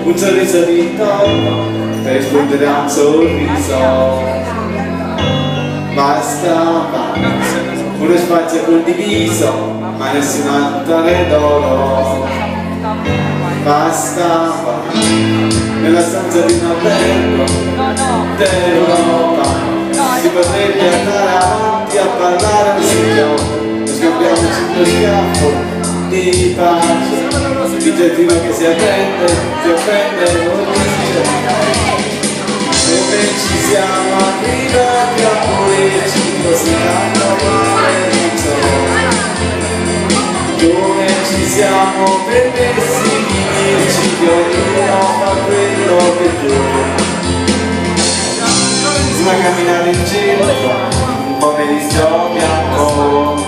un sorriso di tonno per rispondere a un sorriso. Basta, uno spazio condiviso, ma nessun altare d'oro. Basta, nella stanza di un albergo d'Europa si potrebbe andare avanti a parlare al signore, scambiamoci uno schiaffo di pace, di gentile che si offende non dice. Come ci siamo arrivati a volerci così tanto male, non so. Come ci siamo permessi di dirci che ognuno fa quello che vuole. Bisogna camminare in centro, un pomeriggio bianco.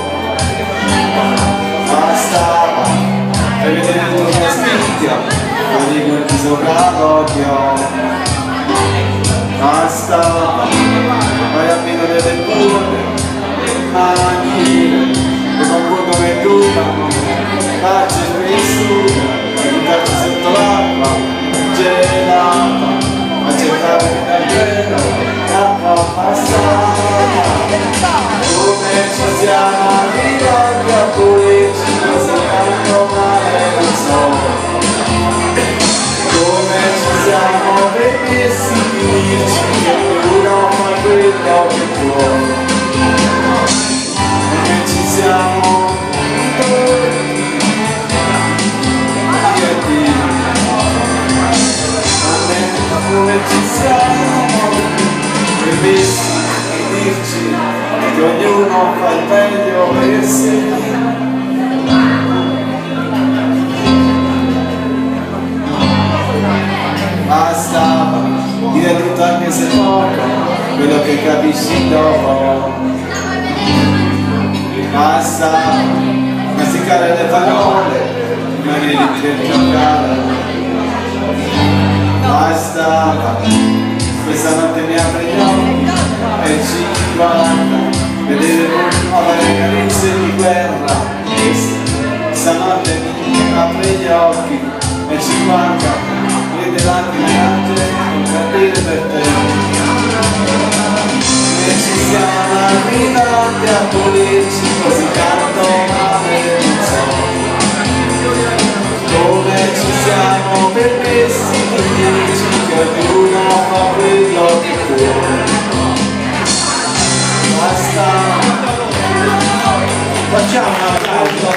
Bastava per vedere tutto la spintia, ma di quel di sopra l'occhio. Bastava, vai a meno delle curve, manine, e con pur come dura, facce spessura, e buttarci sotto l'acqua, gelata, a cercare di davvero l'acqua passata. Come ci siamo arrivati a volerci così tanto male, non so. Come ci siamo permessi di dirci che ognuno fa quello che può. Come ci siamo come ci siamo permessi di dirci che ognuno fa il meglio per sé. Bastava dire tutto anche se poco, quello che capisci dopo. Bastava masticare le parole prima di giocare. Bastava, questa notte mi apre gli occhi e ci guarda, vedere nuove carezze di guerra. Stanotte mi apre gli occhi e ci guarda, vede lacrime angeli non capire per te. E ci siamo arrivati a volerci così tanto male, non so. Come ci siamo permessi di dirci che ognuno fa quello che può. Basta, facciamo un applauso.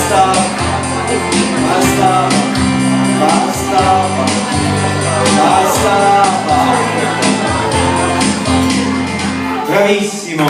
Basta, basta, basta, basta. Bravissimo!